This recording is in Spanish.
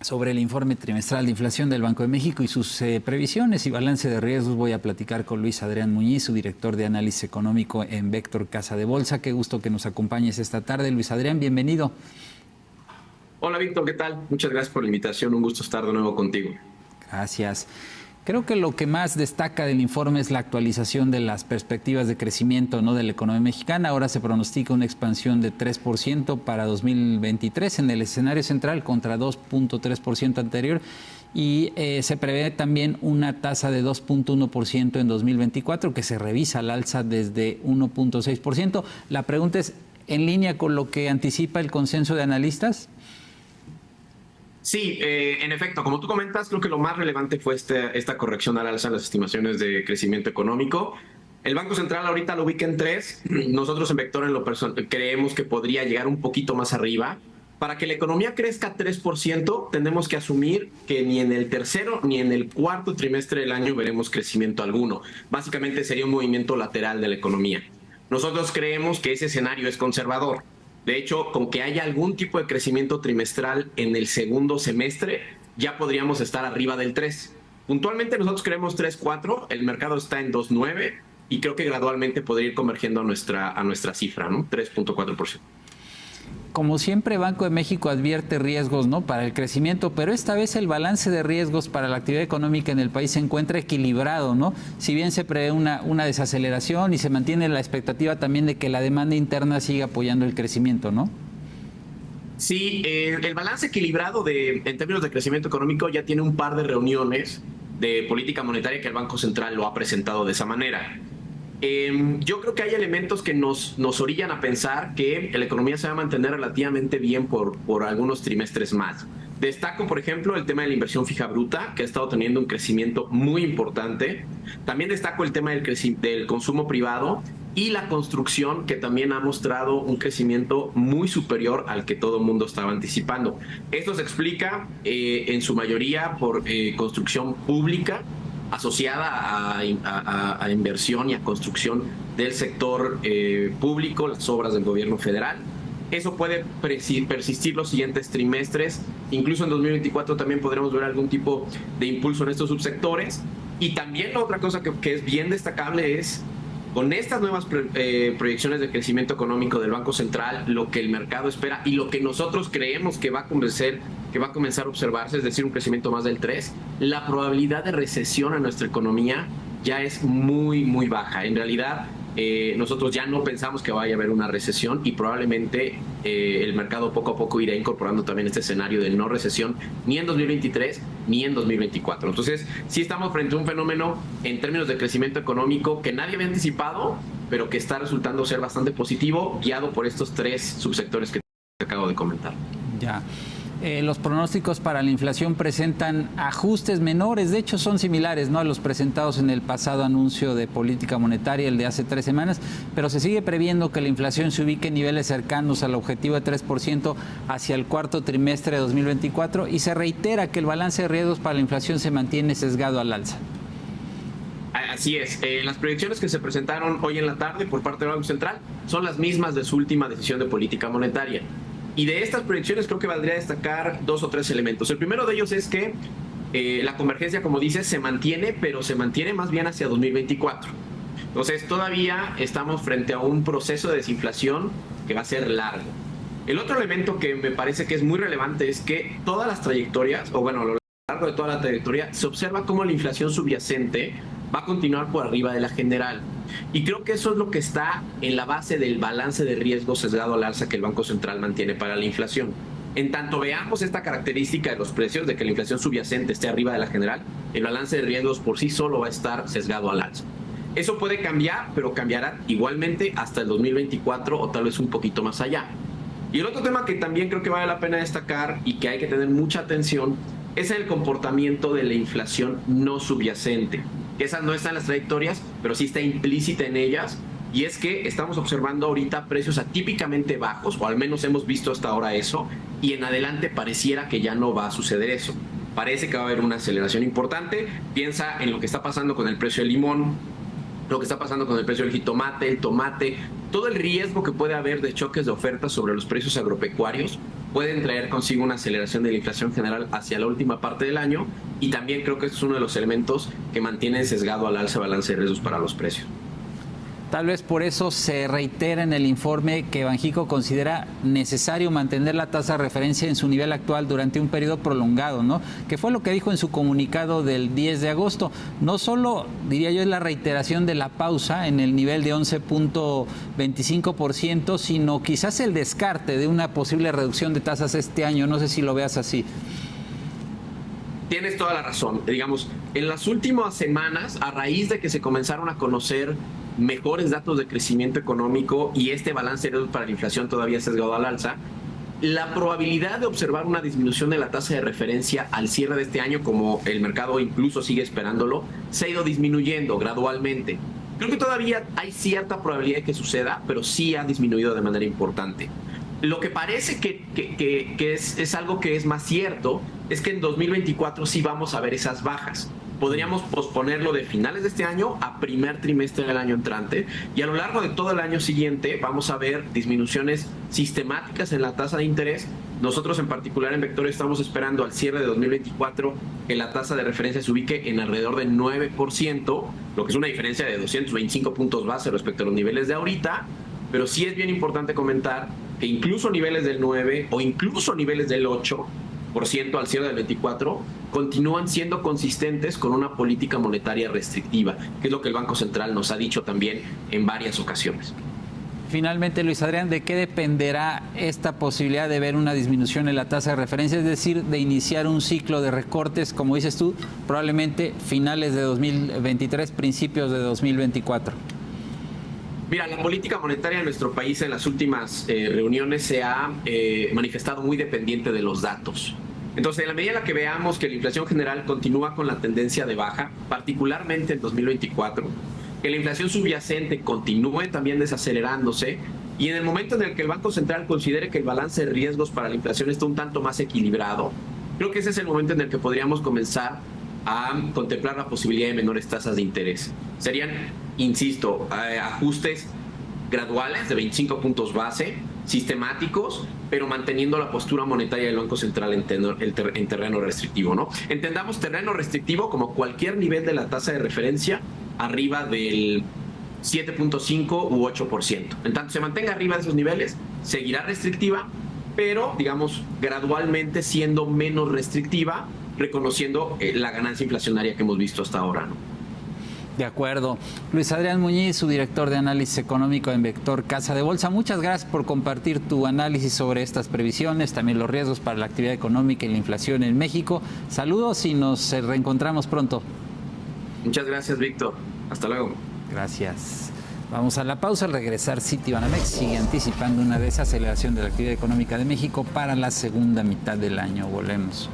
sobre el informe trimestral de inflación del Banco de México y sus previsiones y balance de riesgos. Voy a platicar con Luis Adrián Muñiz, su director de análisis económico en Vector Casa de Bolsa. Qué gusto que nos acompañes esta tarde. Luis Adrián, bienvenido. Hola Víctor, ¿qué tal? Muchas gracias por la invitación, un gusto estar de nuevo contigo. Gracias. Creo que lo que más destaca del informe es la actualización de las perspectivas de crecimiento, ¿no?, de la economía mexicana. Ahora se pronostica una expansión de 3% para 2023 en el escenario central contra 2.3% anterior y se prevé también una tasa de 2.1% en 2024 que se revisa al alza desde 1.6%. La pregunta es, ¿en línea con lo que anticipa el consenso de analistas? Sí, en efecto, como tú comentas, creo que lo más relevante fue esta corrección al alza en las estimaciones de crecimiento económico. El Banco Central ahorita lo ubica en 3. Nosotros en Vector en lo personal creemos que podría llegar un poquito más arriba. Para que la economía crezca 3%, tenemos que asumir que ni en el tercero ni en el cuarto trimestre del año veremos crecimiento alguno. Básicamente sería un movimiento lateral de la economía. Nosotros creemos que ese escenario es conservador. De hecho, con que haya algún tipo de crecimiento trimestral en el segundo semestre, ya podríamos estar arriba del 3. Puntualmente nosotros creemos 3.4, el mercado está en 2.9 y creo que gradualmente podría ir convergiendo a nuestra cifra, ¿no? 3.4%. Como siempre, Banco de México advierte riesgos, ¿no?, para el crecimiento, pero esta vez el balance de riesgos para la actividad económica en el país se encuentra equilibrado, ¿no? Si bien se prevé una desaceleración y se mantiene la expectativa también de que la demanda interna siga apoyando el crecimiento, ¿no? Sí, el balance equilibrado en términos de crecimiento económico ya tiene un par de reuniones de política monetaria que el Banco Central lo ha presentado de esa manera. Yo creo que hay elementos que nos orillan a pensar que la economía se va a mantener relativamente bien por algunos trimestres más. Destaco, por ejemplo, el tema de la inversión fija bruta, que ha estado teniendo un crecimiento muy importante. También destaco el tema del consumo privado y la construcción, que también ha mostrado un crecimiento muy superior al que todo el mundo estaba anticipando. Esto se explica en su mayoría por construcción pública, asociada a inversión y a construcción del sector público, las obras del gobierno federal. Eso puede persistir los siguientes trimestres. Incluso en 2024 también podremos ver algún tipo de impulso en estos subsectores. Y también la otra cosa que es bien destacable es, con estas nuevas proyecciones de crecimiento económico del Banco Central, lo que el mercado espera y lo que nosotros creemos que va a comenzar a observarse, es decir, un crecimiento más del 3, la probabilidad de recesión en nuestra economía ya es muy, muy baja. En realidad, nosotros ya no pensamos que vaya a haber una recesión y probablemente el mercado poco a poco irá incorporando también este escenario de no recesión ni en 2023 ni en 2024. Entonces, sí estamos frente a un fenómeno en términos de crecimiento económico que nadie había anticipado, pero que está resultando ser bastante positivo, guiado por estos 3 subsectores que te acabo de comentar. Ya. Los pronósticos para la inflación presentan ajustes menores, de hecho son similares, ¿no?, a los presentados en el pasado anuncio de política monetaria, el de hace 3 semanas, pero se sigue previendo que la inflación se ubique en niveles cercanos al objetivo de 3% hacia el cuarto trimestre de 2024 y se reitera que el balance de riesgos para la inflación se mantiene sesgado al alza. Así es, las proyecciones que se presentaron hoy en la tarde por parte del Banco Central son las mismas de su última decisión de política monetaria. Y de estas proyecciones creo que valdría destacar 2 o 3 elementos. El primero de ellos es que la convergencia, como dices, se mantiene, pero se mantiene más bien hacia 2024. Entonces todavía estamos frente a un proceso de desinflación que va a ser largo. El otro elemento que me parece que es muy relevante es que todas las trayectorias, o bueno, a lo largo de toda la trayectoria, se observa cómo la inflación subyacente va a continuar por arriba de la general. Y creo que eso es lo que está en la base del balance de riesgo sesgado al alza que el Banco Central mantiene para la inflación. En tanto veamos esta característica de los precios, de que la inflación subyacente esté arriba de la general, el balance de riesgos por sí solo va a estar sesgado al alza. Eso puede cambiar, pero cambiará igualmente hasta el 2024 o tal vez un poquito más allá. Y el otro tema que también creo que vale la pena destacar y que hay que tener mucha atención es el comportamiento de la inflación no subyacente. Esa no está en las trayectorias, pero sí está implícita en ellas, y es que estamos observando ahorita precios atípicamente bajos, o al menos hemos visto hasta ahora eso, y en adelante pareciera que ya no va a suceder eso. Parece que va a haber una aceleración importante. Piensa en lo que está pasando con el precio del limón, lo que está pasando con el precio del jitomate, el tomate, todo el riesgo que puede haber de choques de oferta sobre los precios agropecuarios pueden traer consigo una aceleración de la inflación general hacia la última parte del año, y también creo que es uno de los elementos que mantienen sesgado al alza balance de riesgos para los precios. Tal vez por eso se reitera en el informe que Banxico considera necesario mantener la tasa de referencia en su nivel actual durante un periodo prolongado, ¿no? Que fue lo que dijo en su comunicado del 10 de agosto. No solo, diría yo, es la reiteración de la pausa en el nivel de 11.25%, sino quizás el descarte de una posible reducción de tasas este año. No sé si lo veas así. Tienes toda la razón. Digamos, en las últimas semanas, a raíz de que se comenzaron a conocer mejores datos de crecimiento económico y este balance de riesgos para la inflación todavía sesgado al alza, la probabilidad de observar una disminución de la tasa de referencia al cierre de este año, como el mercado incluso sigue esperándolo, se ha ido disminuyendo gradualmente. Creo que todavía hay cierta probabilidad de que suceda, pero sí ha disminuido de manera importante. Lo que parece que es algo que es más cierto es que en 2024 sí vamos a ver esas bajas. Podríamos posponerlo de finales de este año a primer trimestre del año entrante, y a lo largo de todo el año siguiente vamos a ver disminuciones sistemáticas en la tasa de interés. Nosotros en particular en Vector estamos esperando al cierre de 2024 que la tasa de referencia se ubique en alrededor del 9%, lo que es una diferencia de 225 puntos base respecto a los niveles de ahorita, pero sí es bien importante comentar que incluso niveles del 9 o incluso niveles del 8% al cierre del 24 continúan siendo consistentes con una política monetaria restrictiva, que es lo que el Banco Central nos ha dicho también en varias ocasiones. Finalmente, Luis Adrián, ¿de qué dependerá esta posibilidad de ver una disminución en la tasa de referencia? Es decir, de iniciar un ciclo de recortes, como dices tú, probablemente finales de 2023, principios de 2024. Mira, la política monetaria de nuestro país en las últimas reuniones se ha manifestado muy dependiente de los datos. Entonces, en la medida en la que veamos que la inflación general continúa con la tendencia de baja, particularmente en 2024, que la inflación subyacente continúe también desacelerándose, y en el momento en el que el Banco Central considere que el balance de riesgos para la inflación está un tanto más equilibrado, creo que ese es el momento en el que podríamos comenzar a contemplar la posibilidad de menores tasas de interés. Serían, insisto, ajustes graduales de 25 puntos base, sistemáticos, pero manteniendo la postura monetaria del Banco Central en terreno restrictivo, ¿no? Entendamos terreno restrictivo como cualquier nivel de la tasa de referencia arriba del 7.5 u 8%. En tanto se mantenga arriba de esos niveles, seguirá restrictiva, pero, digamos, gradualmente siendo menos restrictiva, reconociendo la ganancia inflacionaria que hemos visto hasta ahora, ¿no? De acuerdo. Luis Adrián Muñiz, su director de análisis económico en Vector Casa de Bolsa. Muchas gracias por compartir tu análisis sobre estas previsiones, también los riesgos para la actividad económica y la inflación en México. Saludos y nos reencontramos pronto. Muchas gracias, Víctor. Hasta luego. Gracias. Vamos a la pausa. Al regresar, Citibanamex sigue anticipando una desaceleración de la actividad económica de México para la segunda mitad del año. Volvemos.